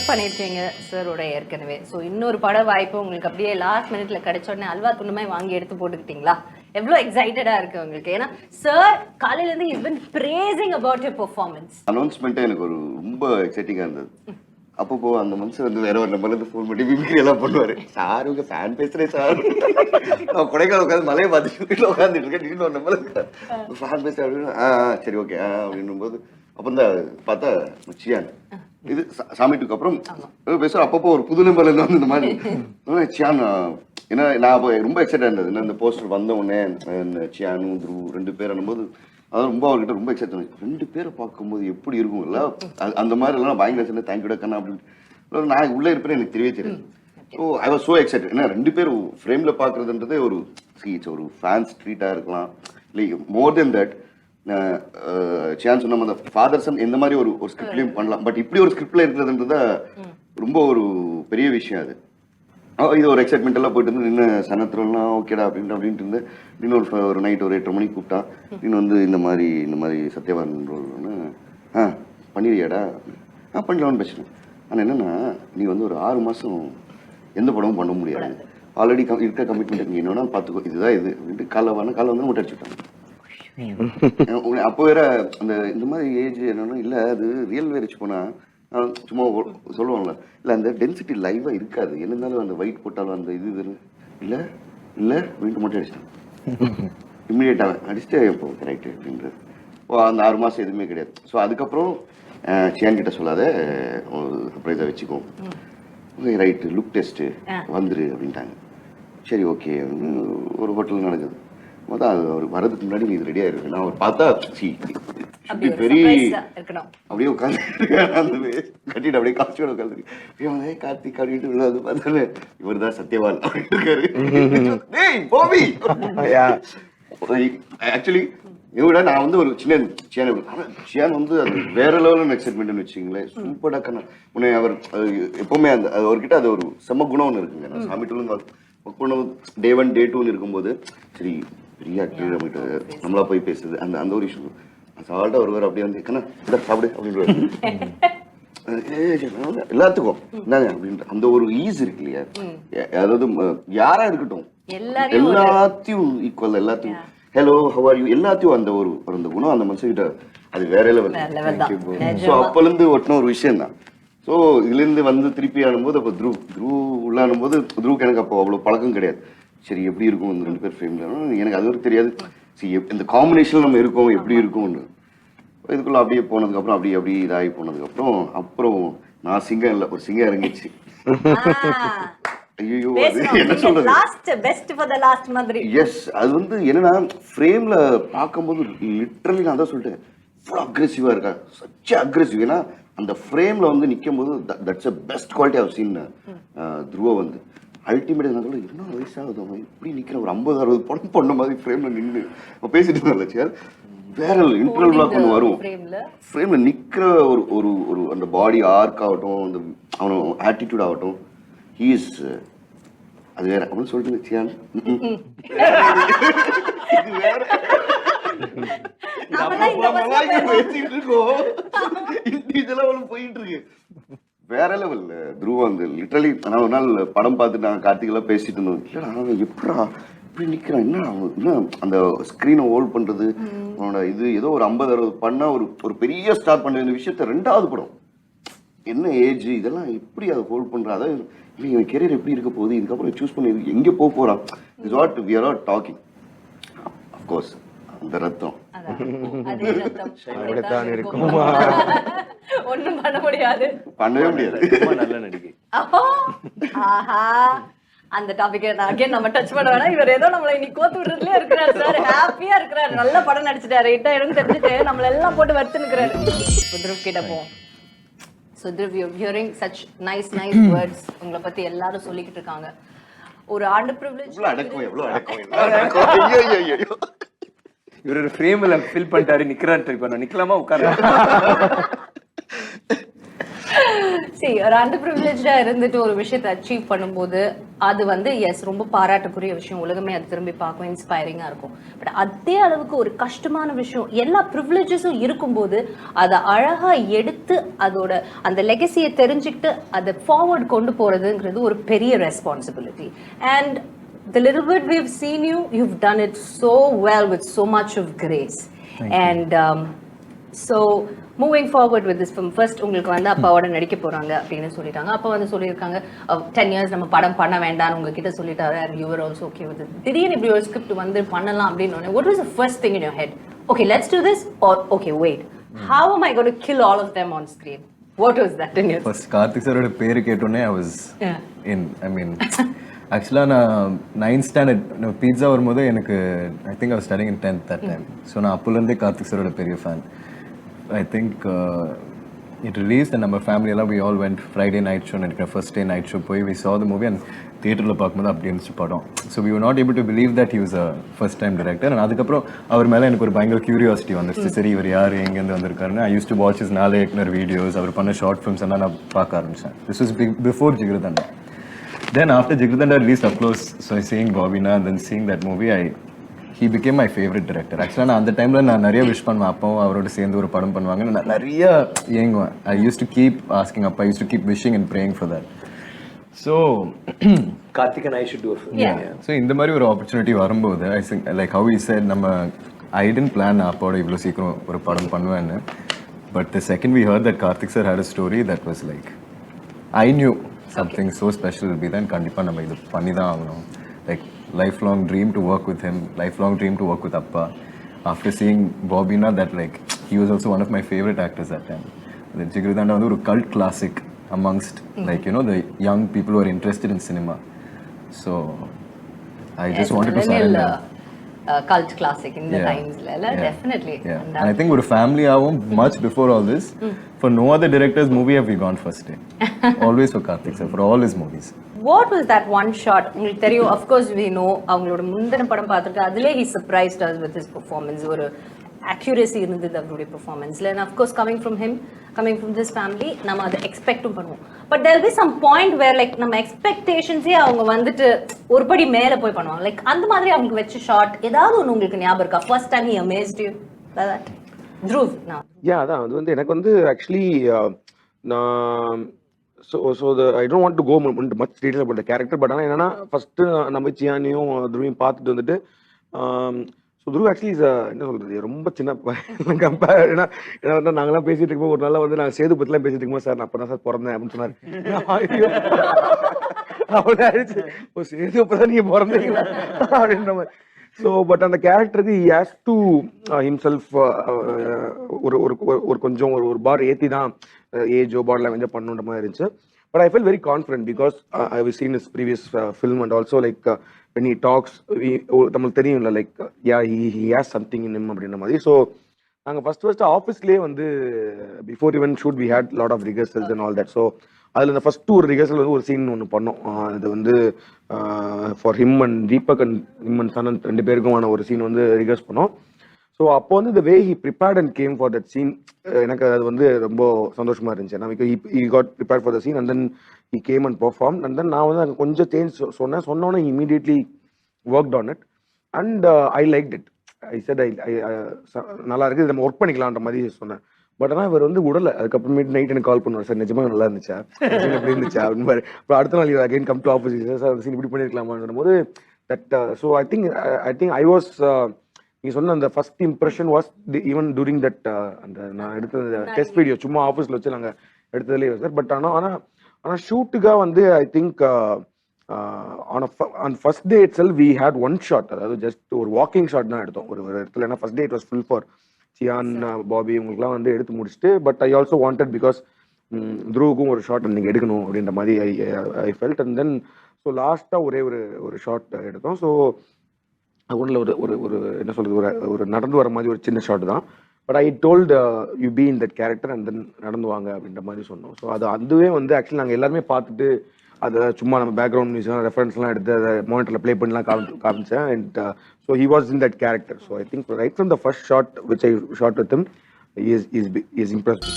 Work பண்ணியிருக்கீங்க சாரோட ஏற்கனவே. ஸோ இன்னொரு பட வாய்ப்பு உங்களுக்கு அப்படியே லாஸ்ட் மினிட்ல கிடைச்ச உடனே அல்வா துண்டுமே வாங்கி எடுத்து போட்டுக்கிட்டீங்களா? எவ்வளோ எக்ஸைட்டடா இருக்கு உங்களுக்கு? ஏன்னா சார் காலையில இருந்து is been praising about your performance. அனௌன்ஸ்மெண்ட்டே எனக்கு ஒரு ரொம்ப எக்ஸைட்டிங்கா இருந்தது. அப்போ அந்த மனுஷன் வந்து வேற ஒரு நம்பர்ல இருந்து ஃபோன் பண்ணி மிமிக்ரி எல்லாம் பண்ணுவாரு. சார் உங்க ஃபேன் பேசுறேன் சார். நான் கொடைக்கானல் உட்காந்து மலையை பார்த்துட்டு வீட்டில் உட்காந்துட்டு இருக்கேன். இன்னொரு நம்பர்ல ஃபேன் பேசுறேன் அப்படின்னு சரி ஓகே அப்படின்னும் போது அப்போ தான் பார்த்தா சியான் இது சாமிட்டுக்கு அப்புறம் பேசுற அப்பப்போ ஒரு புது நம்பர்ல இருந்து வந்து இந்த மாதிரி சியான் ஏன்னா நான் அப்போ ரொம்ப எக்ஸைட்டா இருந்தது. என்ன இந்த போஸ்டர் வந்த உடனே சியானு த்ரூ 2 பேர் அனும்போது அதான் ரொம்ப அவர்கிட்ட ரொம்ப எக்ஸைட் ஆனது. 2 பேரை பார்க்கும்போது எப்படி இருக்கும் இல்லை அந்த மாதிரி எல்லாம் பயங்கர சொன்ன தேங்க்யூ கண்ணா அப்படின்னு நான் உள்ளே இருப்பேன் எனக்கு தெரியவே தெரியாது. So I was so excited. ஏன்னா 2 பேர் ஃப்ரேம்ல பார்க்கறதுன்றதே ஒரு ஒரு ஃபேன்ஸ் ட்ரீட்டா இருக்கலாம் இல்லை மோர் தென் தட். சியான் சொன்ன அந்த ஃபாதர் சன் எந்த மாதிரி ஒரு ஸ்கிரிப்ட்லையும் பண்ணலாம். பட் இப்படி ஒரு ஸ்கிரிப்ட்ல இருக்கிறதுன்றத ரொம்ப ஒரு பெரிய விஷயம் அது. இது ஒரு எக்ஸைட்மெண்ட் எல்லாம் போயிட்டு இருந்து நின்று சனத்துலாம் ஓகேடா அப்படின்ட்டு இருந்து இன்னொரு ஒரு நைட் ஒரு 8:30 மணிக்கு கூப்பிட்டா இன்னும் வந்து இந்த மாதிரி சத்யவான் ரோல்னு பண்ணிடுறியாடா பண்ணலாம்னு பேசுறேன். ஆனால் என்னன்னா நீ வந்து ஒரு 6 மாதம் எந்த படமும் பண்ண முடியாது. ஆல்ரெடி இருக்க கமிட்மெண்ட் நீ என்னன்னா பார்த்துக்கோ இதுதான் இது அப்படின்ட்டு காலை வந்து முட்டை அடிச்சுட்டாங்க. அப்போ வேற அந்த இந்த மாதிரி ஏஜ் என்னன்னா இல்லை அது ரியல் வேரிச்சு போனா சும்மா சொல்லுவாங்களா இல்லை அந்த டென்சிட்டி லைவா இருக்காது. என்ன இருந்தாலும் அந்த வெயிட் போட்டாலும் அந்த இது இல்லை இல்லை அப்படின்ட்டு மட்டும் அடிச்சிட்டேன். இம்மிடியேட்டாக அடிச்சுட்டு இப்போ கரெக்டு அப்படின்றது. அந்த 6 மாதம் எதுவுமே கிடையாது. ஸோ அதுக்கப்புறம் சியான் கிட்ட சொல்லாத சர்ப்ரைஸாக வச்சுக்கோ ரைட்டு லுக் டெஸ்ட்டு வந்துரு அப்படின்ட்டாங்க. சரி ஓகே ஒரு ஹோட்டல் நடக்குது. மொத்தம் அது அவர் வரதுக்கு முன்னாடி நீ இது ரெடியாக இருக்கு. நான் அவர் பார்த்தா பெரிய அப்படியே உட்காந்து கட்டிட்டு அப்படியே காஸ்டியூம் உட்காந்து கார்த்திக் அப்படின்ட்டு உள்ளது பார்த்தாலே இவர் தான் சத்யவான் அப்படின்னு இருக்காரு. ஆக்சுவலி இவட நான் வந்து ஒரு சியான் வந்து அது வேற லெவலில் எக்ஸைட்மெண்ட்னு வச்சுங்களேன். சூப்பராக கண்ணா உன்னை அவர் எப்பவுமே அந்த அவர்கிட்ட அது ஒரு செம்ம குணம் ஒன்று இருக்குங்க. நான் சாமிட்டு ஒர்க் பண்ண டே 1 டே 2 இருக்கும்போது சரி பெரிய ஆக்டர் நம்மகிட்ட நம்மளா போய் பேசுது அந்த ஒரு இஷ்யூ சால்ட்டா ஒருவர் அப்படியே வந்து கண்ணா சாப்பிடு அப்படின்னு எல்லாத்துக்கும் என்னங்க அப்படின்ற அந்த ஒரு ஈஸ் இருக்கு இல்லையா. அதாவது யாரா இருக்கட்டும் எல்லாத்தையும் ஈக்குவல் எல்லாத்தையும் ஹலோ ஹவ் ஆர் யூ எல்லாத்தையும் அந்த ஒரு அந்த குணம் அந்த மனுஷங்கிட்ட அது வேற லெவல். ஸோ அப்போலேருந்து ஒட்டின ஒரு விஷயம் தான். ஸோ இதுலேருந்து வந்து திருப்பி ஆனும்போது அப்போ த்ரூ உள்ள ஆனும்போது த்ரூக்கு எனக்கு அப்போ அவ்வளோ பழக்கம் கிடையாது. சரி எப்படி இருக்கும் இந்த 2 பேர் ஃபேமிலியில் எனக்கு அது வரைக்கும் தெரியாது. சரி இந்த காம்பினேஷன் நம்ம இருக்கோம் எப்படி இருக்கும்னு இதுக்குள்ள அப்படியே போனதுக்கப்புறம் அப்படி இதாகி போனதுக்கப்புறம் அப்புறம் நான் சிங்கம் இல்லை ஒரு சிங்கம் இறங்கிச்சு. ஐயோ அது என்ன சொல்றது எஸ் அது வந்து என்னன்னா ஃப்ரேம்ல பார்க்கும்போது லிட்டரலி நான் தான் சொல்லிட்டேன் ஃபுல் அக்ரெசிவா இருக்கா சச் அக்ரெசிவ். ஏன்னா அந்த ஃப்ரேம்ல வந்து நிற்கும் போது that's a best quality of scene த்ரூவா வந்து அல்டிமேட். நான் சொல்ல என்ன வயசாகுது அவன் இப்படி நிற்கிற ஒரு 50-60 படம் பண்ண மாதிரி ஃப்ரேம்ல நின்று பேசிட்டு இருந்தால சார் வேற இன்டர்வல் ஒன்று வரும் ஃப்ரேம்ல நிற்கிற ஒரு ஒரு அந்த பாடி ஆர்க் ஆகட்டும் அந்த அவனோட ஆட்டிடியூட் ஆகட்டும் ஹீஸ் அது வேற அப்படின்னு சொல்லிட்டு சியான் போயிட்டு இருக்கு வேற லெவல். த்ரூவா வந்து லிட்டரலி நான் ஒரு நாள் படம் பார்த்துட்டு நாங்கள் கார்த்திகெல்லாம் பேசிட்டு இருந்தோம். இல்லைடா அவன் எப்படா இப்படி நிற்கிறான் என்ன அந்த ஸ்க்ரீனை ஹோல்ட் பண்ணுறது அவனோட இது ஏதோ ஒரு 50-60 பண்ணால் ஒரு பெரிய ஸ்டார்ட் பண்ண இந்த விஷயத்த 2வது படம் என்ன ஏஜ் இதெல்லாம் எப்படி அதை ஹோல்ட் பண்ணுறான். அதாவது இல்லை என் கெரியர் எப்படி இருக்க போகுது இதுக்கப்புறம் சூஸ் பண்ணி எங்கே போக போகிறான் is what we are talking. Of course அந்த ரத்தம் ஒண்ணும் பண்ணவே முடியாது. நல்ல நடிகை அந்த டாபிக் நம்ம டச் பண்ண வேணாம். இவர் ஏதோ நம்மள இன்னைக்கு கோத்து விடுறதுலயே இருக்கிறாரு சார். ஹாப்பியா இருக்கிறாரு. நல்ல படம் நடிச்சிட்டாரு. இடம் தெரிஞ்சுட்டு நம்மள எல்லாம் போட்டு வறுத்து நிக்கிறாரு. சுத்ருவ் கிட்ட போவோம். சுத்ருவ் you hearing such nice words உங்களை பத்தி எல்லாரும் சொல்லிக்கிட்டு இருக்காங்க. ஒரு ஆண்டு பிரிவிலேஜ் இவர் ஒரு ஃப்ரேம்ல ஃபில் பண்ணிட்டாரு நிக்கிறாரு. இப்ப நான் நிக்கலாமா உட்கார see ஒரு அண்டர் பிரிவிலேஜ்டா இருந்துட்டு ஒரு விஷயத்தை அச்சீவ் பண்ணும்போது அது வந்து எஸ் ரொம்ப பாராட்டுக்குரிய விஷயம், உலகமே அது திரும்பி பார்க்கும், இன்ஸ்பைரிங்கா இருக்கும். பட் அதே அளவுக்கு ஒரு கஷ்டமான விஷயம், எல்லா ப்ரிவிலேஜஸும் இருக்கும்போது அதை அழகா எடுத்து அதோட அந்த லெகசியை தெரிஞ்சுக்கிட்டு அதை ஃபார்வர்ட் கொண்டு போறதுங்கிறது ஒரு பெரிய responsibility. And the little bit we've seen you, you've done it so well with so much of grace. And so moving forward with this film, first உங்களுக்கு வந்து அப்பாவோட நடிக்க போறாங்க அப்படின்னு சொல்லிட்டாங்க. அப்பா வந்து சொல்லியிருக்காங்க 10 years நம்ம படம் பண்ண வேண்டாம்னு உங்ககிட்ட சொல்லிட்டாரு. and you were also okay with it. திடீர்னு இப்படி ஒரு ஸ்கிரிப்ட் வந்து பண்ணலாம் அப்படின்னு what was the first thing in your head? Okay, let's do this, or okay, wait, how am I going to kill all of them on screen? What was that in your first Karthik சாரோட பேரு கேட்டோனே I was in, I mean ஆக்சுவலாக நான் 9th standard Pizza வரும்போது எனக்கு I think I was studying in 10th that time. So நான் அப்போலேருந்தே கார்த்திக் சாரோட பெரிய fan. I think it release நம்ம ஃபேமிலியெல்லாம் we all went Friday night show நினைக்கிறேன். ஃபர்ஸ்ட் டே நைட் ஷோ போய் we saw the movie and தியேட்டரில் பார்க்கும்போது அப்படி இருந்துச்சு படம். So we were not able to believe that he was a first time director. and அதுக்கப்புறம் அவர் மேலே எனக்கு ஒரு பயங்கர கியூரியாசிட்டி வந்துருச்சு. சரி இவர் யார், எங்கேருந்து வந்திருக்காருன்னு. ஐ யூஸ் டு வாட்ச் his நாலே இயக்குனர் வீடியோஸ், அவர் பண்ண ஷார்ட் ஃபிலிம்ஸ் எல்லாம் நான் பார்க்க ஆரம்பித்தேன். This was before jigarthanda. Then after Jigridanda released, of course, so seeing Bobina and then seeing that movie, he became my favorite director. Actually, நான் அந்த டைம்ல நான் நிறைய விஷ் பண்ணுவேன், அப்பாவும் அவரோட சேர்ந்து ஒரு படம் பண்ணுவாங்க, நான் நிறைய ஏங்குவேன். I used to keep asking Appa, I used to keep wishing and praying for that. So Karthik and I should do a film. Yeah. So இந்த மாதிரி ஒரு opportunity வரும்போது I think like how he said, நம்ம I didn't plan அப்பாவோட இவ்வளோ சீக்கிரம் ஒரு படம் பண்ணுவேன்னு. But the second we heard that Karthik sir had a story, that was like I knew something so special will be then. கண்டிப்பா நம்ம இது பண்ணி தான் ஆகணும். Like lifelong dream to work with him, lifelong dream to work with Appa. After seeing Bobina, that like he was also one of my favorite actors that time. The Jigridanda வந்து ஒரு cult classic amongst like you know the young people who are interested in cinema. So I just wanted to surrender. Cult classic in the times la definitely. And I think we're a family ஆவும் much before all this. For no other director's movie have we gone first day. Always for Karthik sir, for all his movies. What was that one shot? உங்களுக்கு தெரியும், of course we know, அவங்களோட முந்தின படம் பார்த்துருக்கேன், அதிலே he surprised us with his performance. ஒரு accuracy இருந்தது அவருடைய performanceல. And of course coming from him, coming from this family, நம்ம அதை எக்ஸ்பெக்டும் பண்ணுவோம். But there will be some point where like நம்ம எக்ஸ்பெக்டேஷன்ஸே அவங்க வந்துட்டு ஒரு படி மேலே போய் பண்ணுவாங்க. லைக் அந்த மாதிரி அவங்களுக்கு வச்ச ஷாட் ஏதாவது ஒன்று உங்களுக்கு ஞாபகம் இருக்கா? First time he amazed you like that? Dhruv, now. Yeah, அதான் அது வந்து எனக்கு வந்து ஆக்சுவலி நான் so I don't want to go much detail about the character. But ஆனால் என்னன்னா ஃபர்ஸ்ட் நம்ம சியானியும் துருவையும் பார்த்துட்டு வந்துட்டு ஸோ துருவ் ஆக்சுவலி என்ன சொல்றது ரொம்ப சின்ன கம்பேர். ஏன்னா வந்து நாங்களாம் பேசிட்டு இருக்கும்போது ஒரு நாள் வந்து நாங்கள் சேதுபத்திலாம் பேசிட்டு இருக்கும்போது சார் நான் அப்போ தான் சார் பிறந்தேன் அப்படின்னு சொன்னார். அவளை ஆயிடுச்சு, ஓ சேது அப்போ தான் நீங்கள் பிறந்தீங்களா அப்படின்ற மாதிரி. ஸோ பட் அந்த கேரக்டருக்கு he has to himself ஒரு கொஞ்சம் ஒரு பார் ஏற்றி தான் ஏஜோ பார்லாம் கொஞ்சம் பண்ணுன்ற மாதிரி இருந்துச்சு. But I feel very confident because I have seen his previous film and also like when he talks நம்மளுக்கு தெரியும்ல like yeah he has something in him அப்படின்ற மாதிரி. ஸோ நாங்கள் ஃபர்ஸ்ட் ஆஃபீஸ்லேயே வந்து before even shoot we had lot of rehearsals and all that. So அதில் இந்த first ஒரு ரிஹர்சல் வந்து ஒரு சீன் ஒன்று பண்ணோம். இது வந்து for him and Deepak and him and Sanand 2 பேருக்குமான ஒரு சீன் வந்து ரிஹர்ஸ் பண்ணோம். ஸோ அப்போ வந்து the way he prepared and came for that scene, எனக்கு அது வந்து ரொம்ப சந்தோஷமா இருந்துச்சு. நான் he got prepared for the scene and then he came and performed and then நான் வந்து அங்கே கொஞ்சம் சேஞ்ச் சொன்னோன்னே he immediately worked on it and I liked it. I said நல்லா இருக்கு, இது நம்ம ஒர்க் பண்ணிக்கலான்ற மாதிரி சொன்னேன். பட் ஆனால் இவர் வந்து உடலை. அதுக்கப்புறமேட்டு நைட் எனக்கு கால் பண்ணுவார், சார் நிஜமாக நல்லா இருந்துச்சா, எப்படி இருந்துச்சா அப்படின்னு பாரு. அப்புறம் அடுத்த நாள் again come to office, sir அந்த சீன் இப்படி பண்ணியிருக்கலாமான்னு போது that. So I think I was நீ சொன்ன அந்த first impression was even touring that அந்த நான் எடுத்த டெஸ்ட் வீடியோ சும்மா ஆஃபீஸில் வச்சு நாங்கள் எடுத்ததுலேயே சார். பட் ஆனால் ஷூட்டுக்காக வந்து I think on first day itself we had one shot, அதாவது ஜஸ்ட் ஒரு வாக்கிங் ஷாட் தான் எடுத்தோம் ஒரு இடத்துல. ஏன்னா first day it was full for Chiyaan Bobby இவங்களுக்குலாம் வந்து எடுத்து முடிச்சுட்டு. But I also wanted because துருவுக்கும் ஒரு ஷாட் நீங்கள் எடுக்கணும் அப்படின்ற மாதிரி I felt. And then so லாஸ்ட்டாக ஒரே ஒரு ஷாட் எடுத்தோம். ஸோ ஒன்றில் ஒரு என்ன சொல்கிறது ஒரு நடந்து வர மாதிரி ஒரு சின்ன ஷாட் தான். But I told you be in that character and then நடந்து வாங்க அப்படின்ற மாதிரி சொன்னோம். ஸோ அதுவே வந்து ஆக்சுவலி நாங்கள் எல்லாருமே பார்த்துட்டு அதை சும்மா நம்ம பேக்ரவுண்ட் மியூசிக் ரெஃபரன்ஸ்லாம் எடுத்து அதை மானிட்டரில் ப்ளே பண்ணலாம் காமிச்சேன். And so he was in that character. So I think right from the first shot which I shot with him is impressed.